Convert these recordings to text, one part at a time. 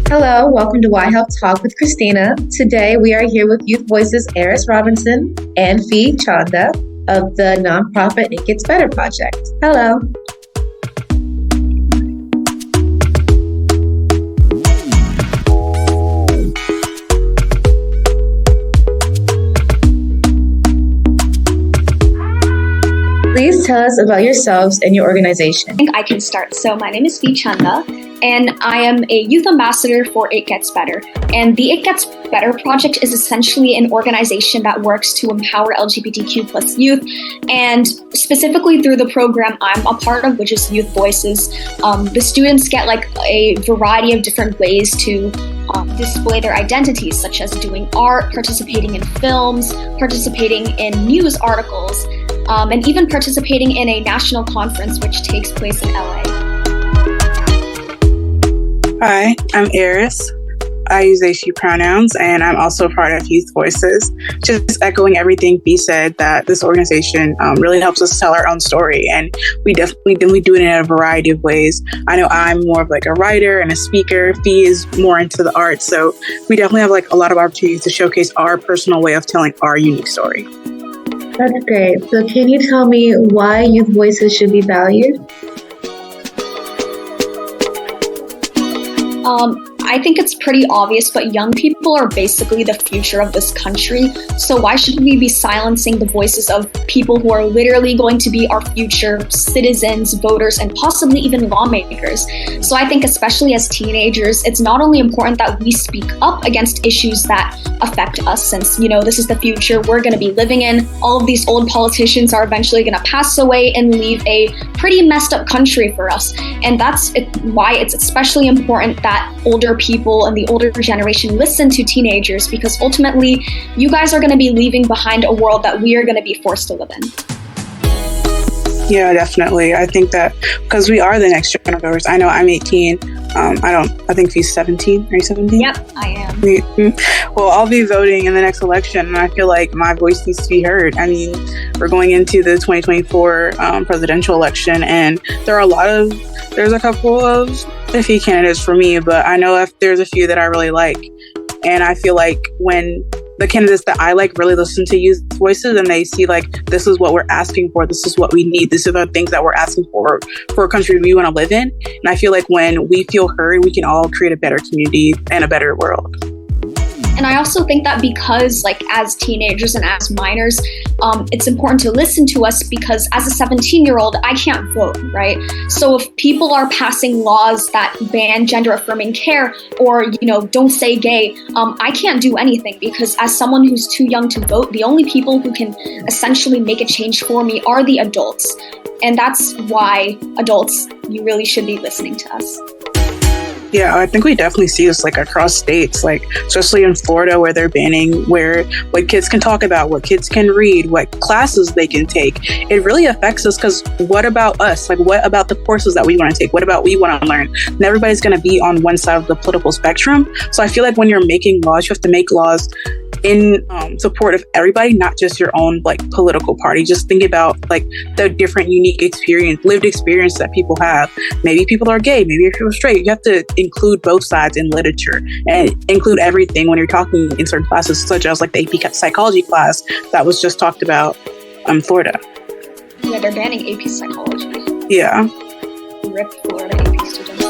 Hello, welcome to YHELPtalk with Christina. Today we are here with Youth Voices Eris Robinson and Chanda of the nonprofit It Gets Better project. Hello. Please tell us about yourselves and your organization. I think I can start. So my name is Chanda, and I am a youth ambassador for It Gets Better. And the It Gets Better project is essentially an organization that works to empower LGBTQ plus youth, and specifically through the program I'm a part of, which is Youth Voices. The students get like a variety of different ways to display their identities, such as doing art, participating in films, participating in news articles, and even participating in a national conference which takes place in LA. Hi, I'm Eris. I use they, she pronouns, and I'm also part of Youth Voices. Just echoing everything Fee said, that this organization really helps us tell our own story, and we do it in a variety of ways. I know I'm more of like a writer and a speaker. Fee is more into the arts, so we definitely have like a lot of opportunities to showcase our personal way of telling our unique story. That's great. So can you tell me why Youth Voices should be valued? I think it's pretty obvious, but young people are basically the future of this country. So why should we be silencing the voices of people who are literally going to be our future citizens, voters, and possibly even lawmakers? So I think especially as teenagers, it's not only important that we speak up against issues that affect us, since, you know, this is the future we're going to be living in. All of these old politicians are eventually going to pass away and leave a pretty messed up country for us. And that's why it's especially important that older people and the older generation listen to teenagers, because ultimately you guys are going to be leaving behind a world that we are going to be forced to live in. Yeah, definitely. I think that because we are the next generation of voters. I know I'm 18. I think he's 17. Are you 17? Yep, I am. Well, I'll be voting in the next election, and I feel like my voice needs to be heard. I mean, we're going into the 2024 presidential election, and there's a couple of iffy candidates for me, but I know if there's a few that I really like. And I feel like when the candidates that I like really listen to youth voices, and they see like, this is what we're asking for, this is what we need, this is the things that we're asking for a country we want to live in. And I feel like when we feel heard, we can all create a better community and a better world. And I also think that because, like, as teenagers and as minors, it's important to listen to us, because as a 17-year-old, I can't vote, right? So if people are passing laws that ban gender-affirming care or, you know, don't say gay, I can't do anything, because as someone who's too young to vote, the only people who can essentially make a change for me are the adults. And that's why adults, you really should be listening to us. Yeah, I think we definitely see this like across states, like especially in Florida, where they're banning what kids can talk about, what kids can read, what classes they can take. It really affects us, because what about us? Like, what about the courses that we want to take? What about we want to learn? And everybody's going to be on one side of the political spectrum. So I feel like when you're making laws, you have to make laws in support of everybody, not just your own like political party. Just think about like the different unique lived experience that people have. Maybe people are gay, maybe people are straight. You have to include both sides in literature and include everything when you're talking in certain classes, such as like the AP psychology class that was just talked about in Florida. Yeah, they're banning AP psychology. Yeah. RIP Florida AP students.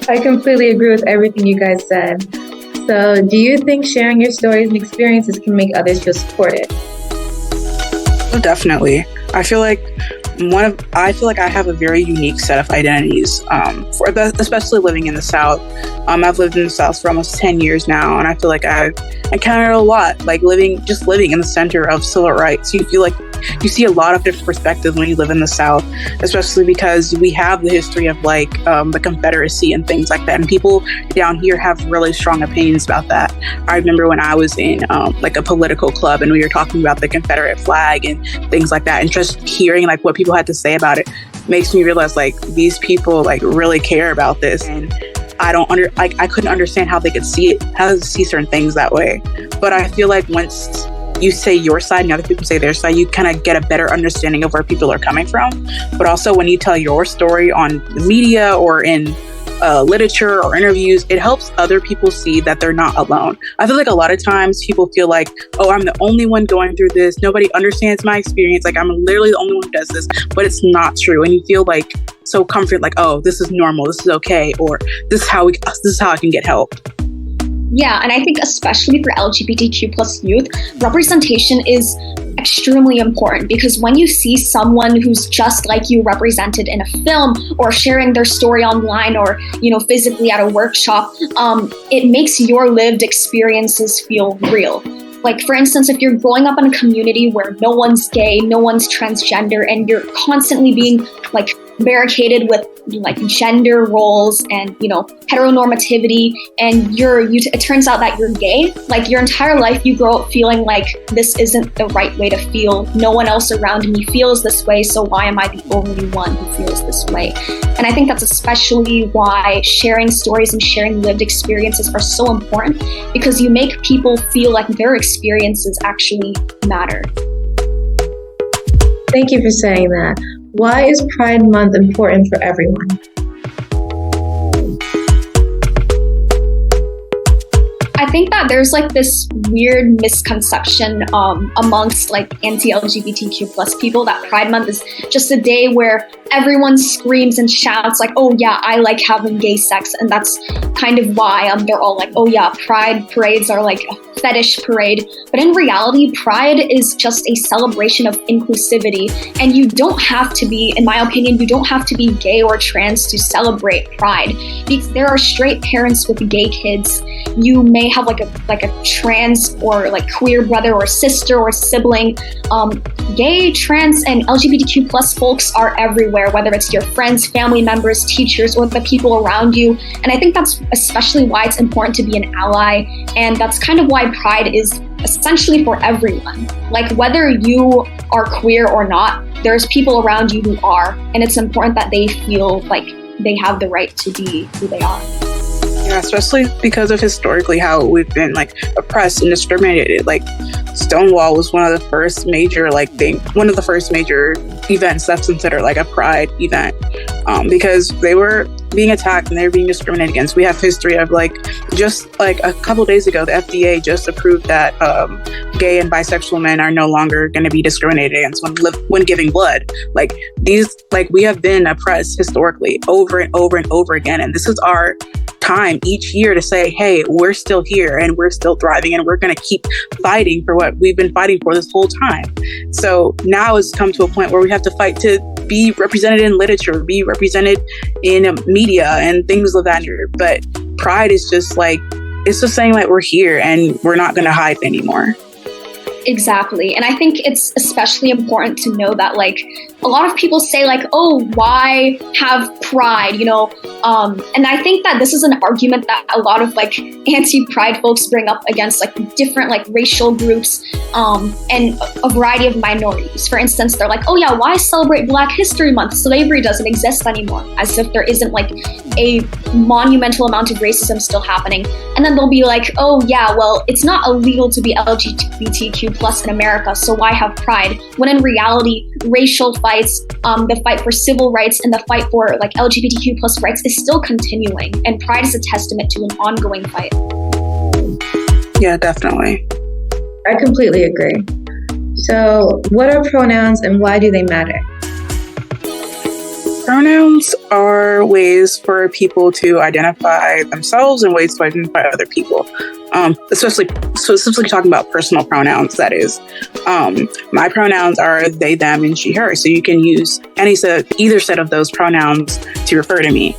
I completely agree with everything you guys said. So, do you think sharing your stories and experiences can make others feel supported? Oh, definitely. I feel like I have a very unique set of identities, especially living in the South. I've lived in the South for almost 10 years now, and I feel like I've encountered a lot, like living in the center of civil rights. You feel like you see a lot of different perspectives when you live in the South, especially because we have the history of like the Confederacy and things like that. And people down here have really strong opinions about that. I remember when I was in like a political club, and we were talking about the Confederate flag and things like that, and just hearing like what people had to say about it makes me realize like these people like really care about this. And I couldn't understand how they could see certain things that way. But I feel like once you say your side and other people say their side, you kind of get a better understanding of where people are coming from. But also when you tell your story on the media or in literature or interviews, it helps other people see that they're not alone. I feel like a lot of times people feel like, oh, I'm the only one going through this. Nobody understands my experience. Like, I'm literally the only one who does this, but it's not true. And you feel like so comforted, like, oh, this is normal. This is okay. Or this is how I can get help. Yeah, and I think especially for LGBTQ plus youth, representation is extremely important, because when you see someone who's just like you represented in a film or sharing their story online or, physically at a workshop, it makes your lived experiences feel real. Like, for instance, if you're growing up in a community where no one's gay, no one's transgender, and you're constantly being barricaded with gender roles and heteronormativity, and it turns out that you're gay, your entire life you grow up feeling like this isn't the right way to feel. No one else around me feels this way, so why am I the only one who feels this way? And I think that's especially why sharing stories and sharing lived experiences are so important, because you make people feel like their experiences actually matter. Thank you for saying that. Why is Pride Month important for everyone? I think that there's this weird misconception amongst anti-LGBTQ plus people that Pride Month is just a day where everyone screams and shouts oh yeah, I like having gay sex, and that's kind of why they're all oh yeah, Pride parades are a fetish parade. But in reality, Pride is just a celebration of inclusivity, and you don't have to be, in my opinion, you don't have to be gay or trans to celebrate Pride. Because there are straight parents with gay kids. You may have a trans or queer brother or sister or sibling. Gay, trans, and LGBTQ plus folks are everywhere, whether it's your friends, family members, teachers, or the people around you. And I think that's especially why it's important to be an ally. And that's kind of why Pride is essentially for everyone. Whether you are queer or not, there's people around you who are, and it's important that they feel like they have the right to be who they are. Yeah, especially because of historically how we've been oppressed and discriminated. Stonewall was one of the first major events that's considered a pride event, because they were being attacked and they were being discriminated against. We have history of just a couple days ago, the FDA just approved that gay and bisexual men are no longer going to be discriminated against when giving blood. We have been oppressed historically over and over and over again, and this is our time each year to say, hey, we're still here and we're still thriving, and we're going to keep fighting for what we've been fighting for this whole time. So now it's come to a point where we have to fight to be represented in literature, be represented in media and things of that nature. But Pride is just it's just saying we're here and we're not going to hide anymore. Exactly. And I think it's especially important to know that a lot of people say oh, why have Pride, and I think that this is an argument that a lot of anti-Pride folks bring up against different racial groups and a variety of minorities. For instance, they're oh yeah, why celebrate Black History Month? Slavery doesn't exist anymore, as if there isn't a monumental amount of racism still happening. And then they'll be oh yeah, well, it's not illegal to be LGBTQ plus in America, so why have Pride? When in reality, racial fights, the fight for civil rights and the fight for LGBTQ plus rights is still continuing, and Pride is a testament to an ongoing fight. Yeah, definitely. I completely agree. So, what are pronouns and why do they matter? Pronouns are ways for people to identify themselves and ways to identify other people. Especially talking about personal pronouns, that is. My pronouns are they, them, and she, her. So you can use either set of those pronouns to refer to me.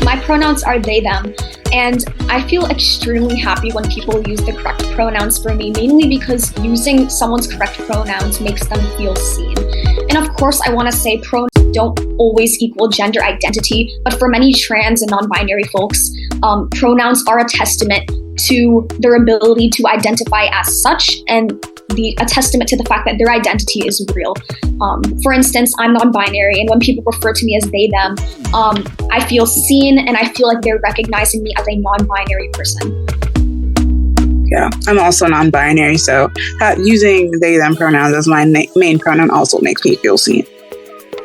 My pronouns are they, them. And I feel extremely happy when people use the correct pronouns for me, mainly because using someone's correct pronouns makes them feel seen. And of course, I want to say pronouns don't always equal gender identity, but for many trans and non-binary folks, pronouns are a testament to their ability to identify as such, and a testament to the fact that their identity is real. For instance, I'm non-binary, and when people refer to me as they, them, I feel seen, and I feel like they're recognizing me as a non-binary person. Yeah, I'm also non-binary, so using they, them pronouns as my main pronoun also makes me feel seen.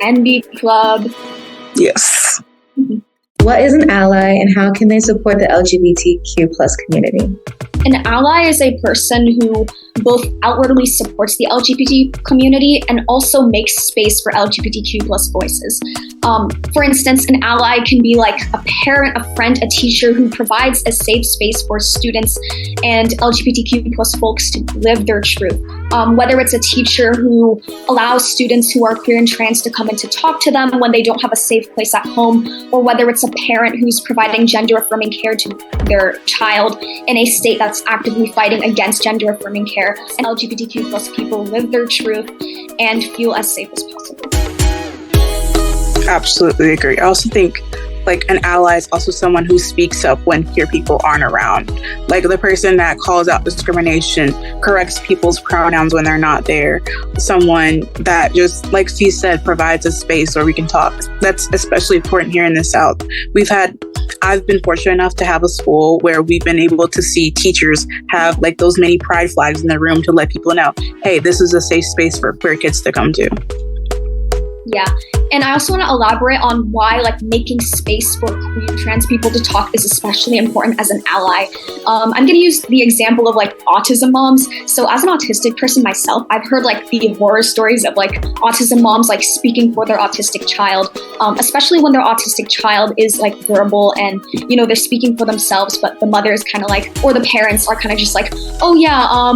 NB Club. Yes. Mm-hmm. What is an ally and how can they support the LGBTQ plus community? An ally is a person who both outwardly supports the LGBT community and also makes space for LGBTQ plus voices. For instance, an ally can be like a parent, a friend, a teacher who provides a safe space for students and LGBTQ plus folks to live their truth. Whether it's a teacher who allows students who are queer and trans to come in to talk to them when they don't have a safe place at home, or whether it's a parent who's providing gender-affirming care to their child in a state that's actively fighting against gender-affirming care, and LGBTQ plus people live their truth and feel as safe as possible. Absolutely agree. I also think like an ally is also someone who speaks up when queer people aren't around. Like the person that calls out discrimination, corrects people's pronouns when they're not there. Someone that just, like Fee said, provides a space where we can talk. That's especially important here in the South. I've been fortunate enough to have a school where we've been able to see teachers have like those many pride flags in the room to let people know, hey, this is a safe space for queer kids to come to. Yeah. And I also want to elaborate on why like making space for queer and trans people to talk is especially important as an ally. I'm going to use the example of like autism moms. So as an autistic person myself, I've heard like the horror stories of like autism moms like speaking for their autistic child, especially when their autistic child is like verbal and, you know, they're speaking for themselves, but the mother is kind of like, or the parents are kind of just like, oh yeah,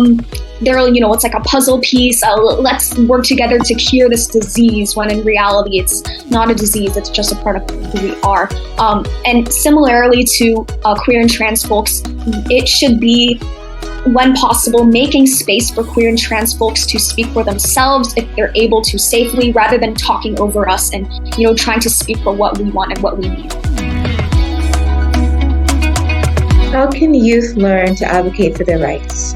they're, you know, it's like a puzzle piece. Let's work together to cure this disease, when in reality, it's not a disease. It's just a part of who we are. And similarly to queer and trans folks, it should be, when possible, making space for queer and trans folks to speak for themselves if they're able to safely, rather than talking over us and, you know, trying to speak for what we want and what we need. How can youth learn to advocate for their rights?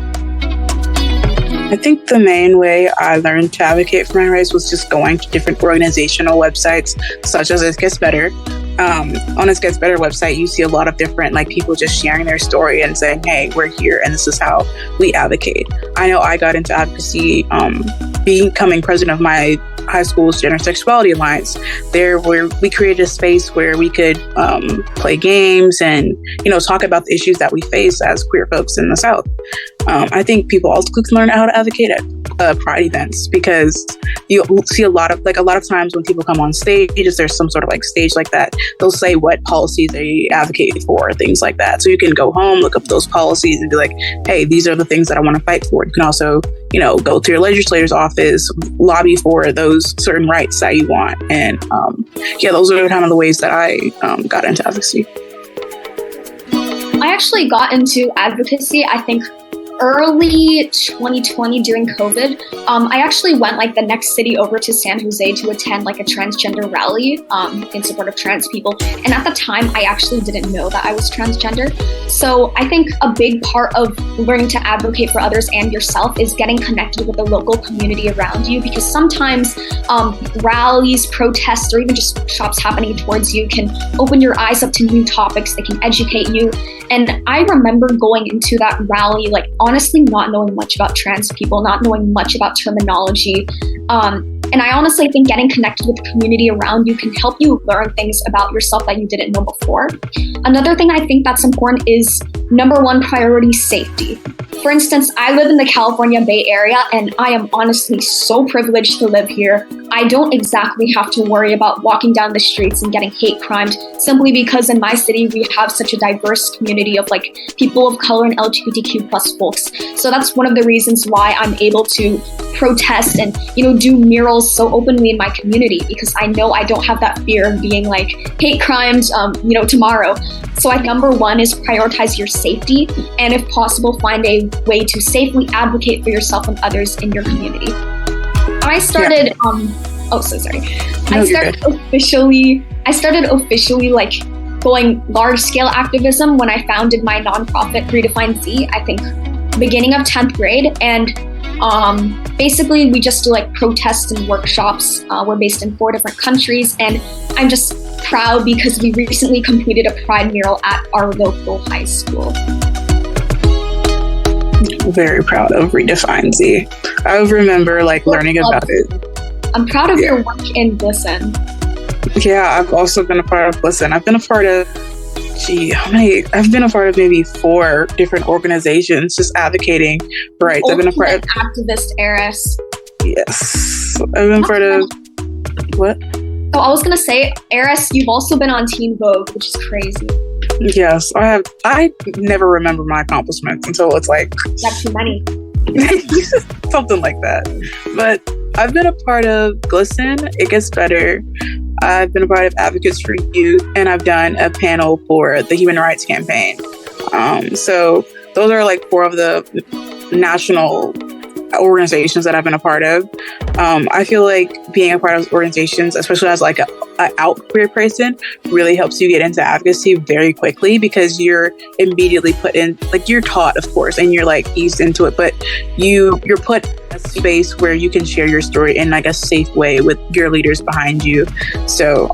I think the main way I learned to advocate for my rights was just going to different organizational websites, such as It Gets Better. On It Gets Better website, you see a lot of different like people just sharing their story and saying, hey, we're here and this is how we advocate. I know I got into advocacy becoming president of my high school's Gender Sexuality Alliance. There, where we created a space where we could play games and, you know, talk about the issues that we face as queer folks in the South. I think people also can learn how to advocate at pride events, because you see a lot of times when people come on stages, there's some sort of like stage like that, they'll say what policies they advocate for, things like that. So you can go home, look up those policies and be like, hey, these are the things that I want to fight for. You can also, you know, go to your legislator's office, lobby for those certain rights that you want. And those are kind of the ways that I got into advocacy. I actually got into advocacy, I think, early 2020 during COVID. I actually went like the next city over to San Jose to attend like a transgender rally in support of trans people. And at the time, I actually didn't know that I was transgender. So I think a big part of learning to advocate for others and yourself is getting connected with the local community around you, because sometimes rallies, protests, or even just shops happening towards you can open your eyes up to new topics that can educate you. And I remember going into that rally, like honestly not knowing much about trans people, not knowing much about terminology. And I honestly think getting connected with the community around you can help you learn things about yourself that you didn't know before. Another thing I think that's important is number one priority, safety. For instance, I live in the California Bay Area, and I am honestly so privileged to live here. I don't exactly have to worry about walking down the streets and getting hate crimed, simply because in my city we have such a diverse community of like people of color and LGBTQ plus folks. So that's one of the reasons why I'm able to protest and, you know, do murals so openly in my community, because I know I don't have that fear of being like hate crimed, tomorrow. So number one is prioritize your safety, and if possible, find a way to safely advocate for yourself and others in your community. I started, I started officially like going large scale activism when I founded my nonprofit Redefine Z, I think beginning of 10th grade. And basically we just do like protests and workshops. We're based in 4 different countries, and I'm just proud because we recently completed a pride mural at our local high school. Very proud of Redefine Z. I remember like learning about it. I'm proud of your work in Glisten. Yeah, I've also been a part of, listen, I've been a part of, I've been a part of maybe 4 different organizations just advocating for rights. I've been a part of activist Eris. Yes. I've been part of what? Oh, I was gonna say, Eris, you've also been on Teen Vogue, which is crazy. Yes, I have. I never remember my accomplishments until it's like Not too many. something like that. But I've been a part of Glisten, It Gets Better. I've been a part of Advocates for Youth, and I've done a panel for the Human Rights Campaign. So those are like 4 of the national organizations that I've been a part of. I feel like being a part of organizations, especially as like a out queer person, really helps you get into advocacy very quickly, because you're immediately put in, like, you're taught, of course, and you're like eased into it, but you're put in a space where you can share your story in like a safe way with your leaders behind you. So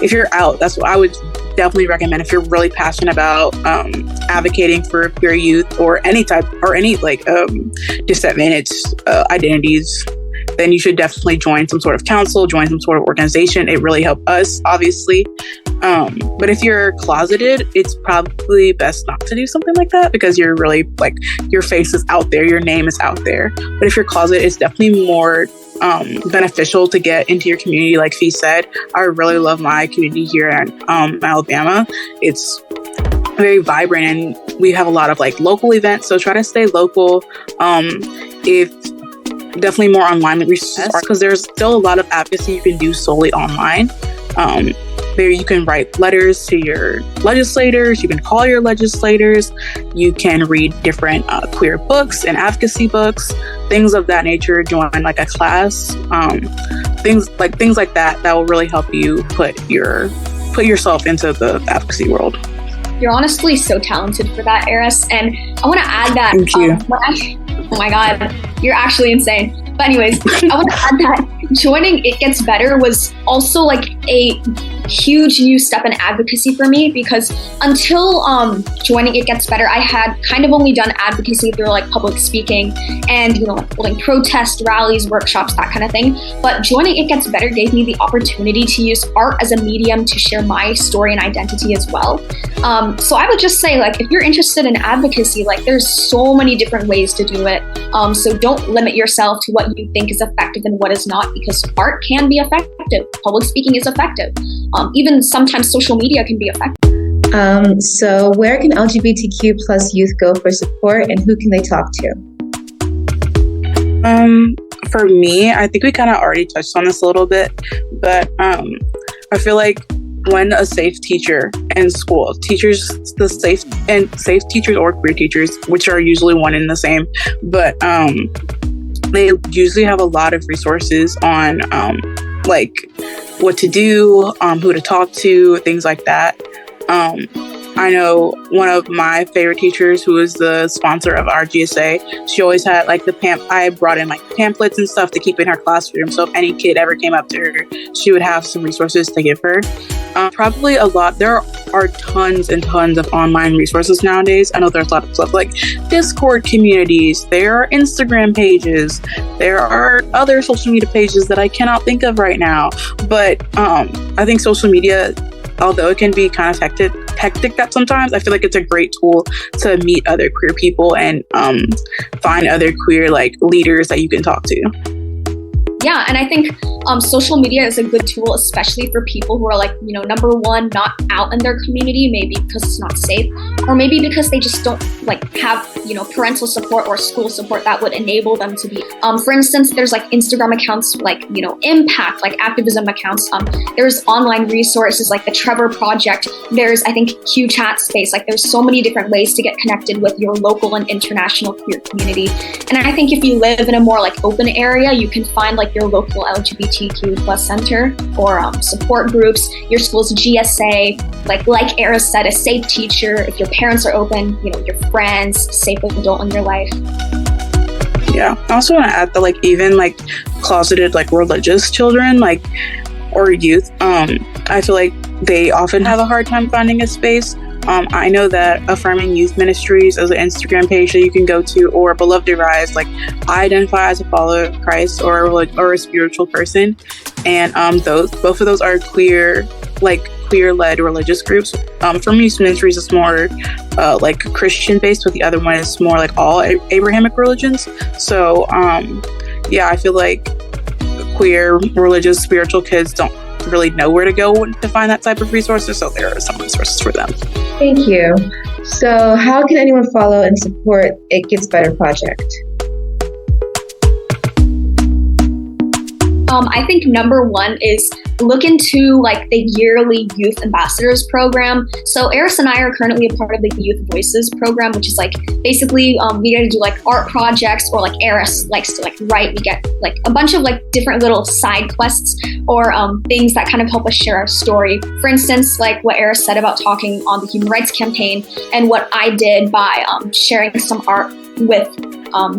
if you're out, that's what I would definitely recommend. If you're really passionate about advocating for queer youth or any like disadvantaged identities, then you should definitely join some sort of council, join some sort of organization. It really helped us, obviously. But if you're closeted, it's probably best not to do something like that, because you're really like, your face is out there, your name is out there. But if you're closeted, it's definitely more beneficial to get into your community. Like Fee said, I really love my community here in Alabama. It's very vibrant, and we have a lot of like local events, so try to stay local. If definitely more online resources, because there's still a lot of advocacy you can do solely online. There you can write letters to your legislators, you can call your legislators, you can read different queer books and advocacy books, things of that nature, join like a class, things like that will really help you put yourself into the advocacy world. You're honestly so talented for that, Eris. And I want to add that. Thank you. Oh my God, you're actually insane. But anyways, I want to add that joining It Gets Better was also like a huge new step in advocacy for me, because until joining It Gets Better, I had kind of only done advocacy through like public speaking and, like holding protest rallies, workshops, that kind of thing. But joining It Gets Better gave me the opportunity to use art as a medium to share my story and identity as well. So I would just say, like, if you're interested in advocacy, like, there's so many different ways to do it. So don't limit yourself to what you think is effective and what is not, because art can be effective. Public speaking is effective. Even sometimes social media can be effective. So where can LGBTQ plus youth go for support, and who can they talk to? For me, I think we kind of already touched on this a little bit, but I feel like when a safe teacher in school, safe teachers or queer teachers, which are usually one and the same, but they usually have a lot of resources on like what to do, who to talk to, things like that. I know one of my favorite teachers, who is the sponsor of our GSA, she always had like I brought in like pamphlets and stuff to keep in her classroom. So if any kid ever came up to her, she would have some resources to give her. Probably a lot. There are tons and tons of online resources nowadays. I know there's a lot of stuff like Discord communities. There are Instagram pages. There are other social media pages that I cannot think of right now. But I think social media, although it can be kind of hectic at sometimes, I feel like it's a great tool to meet other queer people and find other queer like leaders that you can talk to. Yeah, and I think social media is a good tool, especially for people who are like, number one, not out in their community, maybe because it's not safe, or maybe because they just don't like have, parental support or school support that would enable them to be. For instance, there's like Instagram accounts like, Impact, like activism accounts. There's online resources like the Trevor Project. There's, I think, Q Chat Space. Like there's so many different ways to get connected with your local and international queer community. And I think if you live in a more like open area, you can find like your local LGBTQ plus center or support groups, your school's GSA, like Eris said, a safe teacher, if your parents are open, your friends, safe adult in your life. Yeah, I also want to add that like even like closeted like religious children or youth, I feel like they often have a hard time finding a space I know that Affirming Youth Ministries is an Instagram page that you can go to, or Beloved Arise. Like, I identify as a follower of Christ or a spiritual person, and both of those are queer-led religious groups. Affirming Youth Ministries is more like Christian-based, but the other one is more like all Abrahamic religions. So I feel like queer, religious, spiritual kids don't really know where to go to find that type of resources, so there are some resources for them. Thank you. So how can anyone follow and support It Gets Better project? I think number one is look into like the yearly Youth Ambassadors program. So Eris and I are currently a part of the Youth Voices program, which is like basically we get to do like art projects, or like Eris likes to like write. We get like a bunch of like different little side quests or things that kind of help us share our story. For instance, like what Eris said about talking on the Human Rights Campaign, and what I did by sharing some art with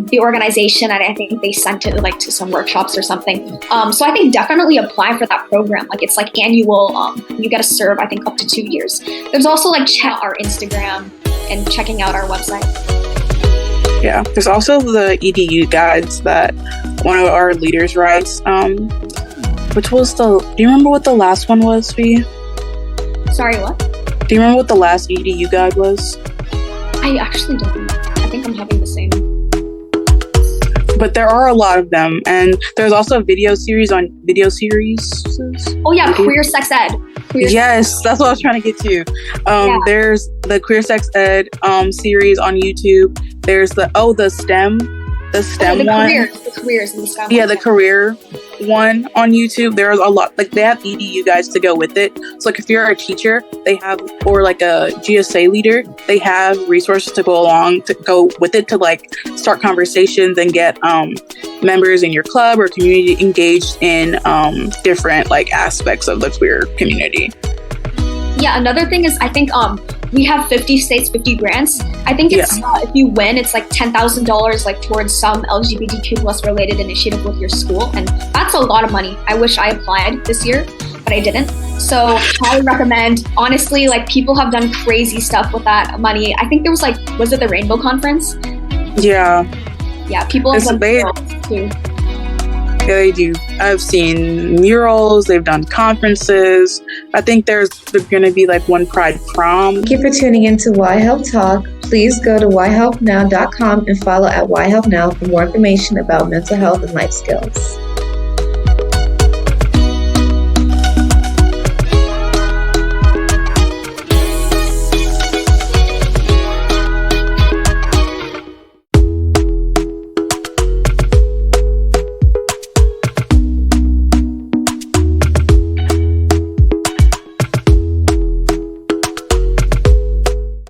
the organization, and I think they sent it like to some workshops or something. So I think definitely apply for that program. Like, it's like annual. You get to serve, I think, up to 2 years. There's also like check our Instagram and checking out our website. Yeah, there's also the EDU guides that one of our leaders writes. Which was do you remember what the last one was, Fee? Sorry, what? Do you remember what the last EDU guide was? I actually don't. I think I'm having the same. But there are a lot of them, and there's also a video series. Oh yeah, Queer Sex Ed. Yes, that's what I was trying to get to. There's the Queer Sex Ed series on YouTube. There's the STEM one. The careers in the STEM. Yeah, the career one on YouTube. There's a lot. Like, they have EDU guides to go with it. So like if you're a teacher, they have, or like a GSA leader, they have resources to go with it, to like start conversations and get members in your club or community engaged in different like aspects of the queer community. Yeah, another thing is I think we have 50 states, 50 grants. I think it's if you win, it's like $10,000 like towards some LGBTQ plus related initiative with your school, and that's a lot of money. I wish I applied this year, but I didn't. So I would recommend. Honestly, like, people have done crazy stuff with that money. I think there was was it the Rainbow Conference? Yeah, people have done too. Yeah, they do. I've seen murals. They've done conferences. I think there's going to be like one Pride prom. Thank you for tuning in to YHELPtalk. Please go to yhelpnow.com and follow at YHELPnow for more information about mental health and life skills.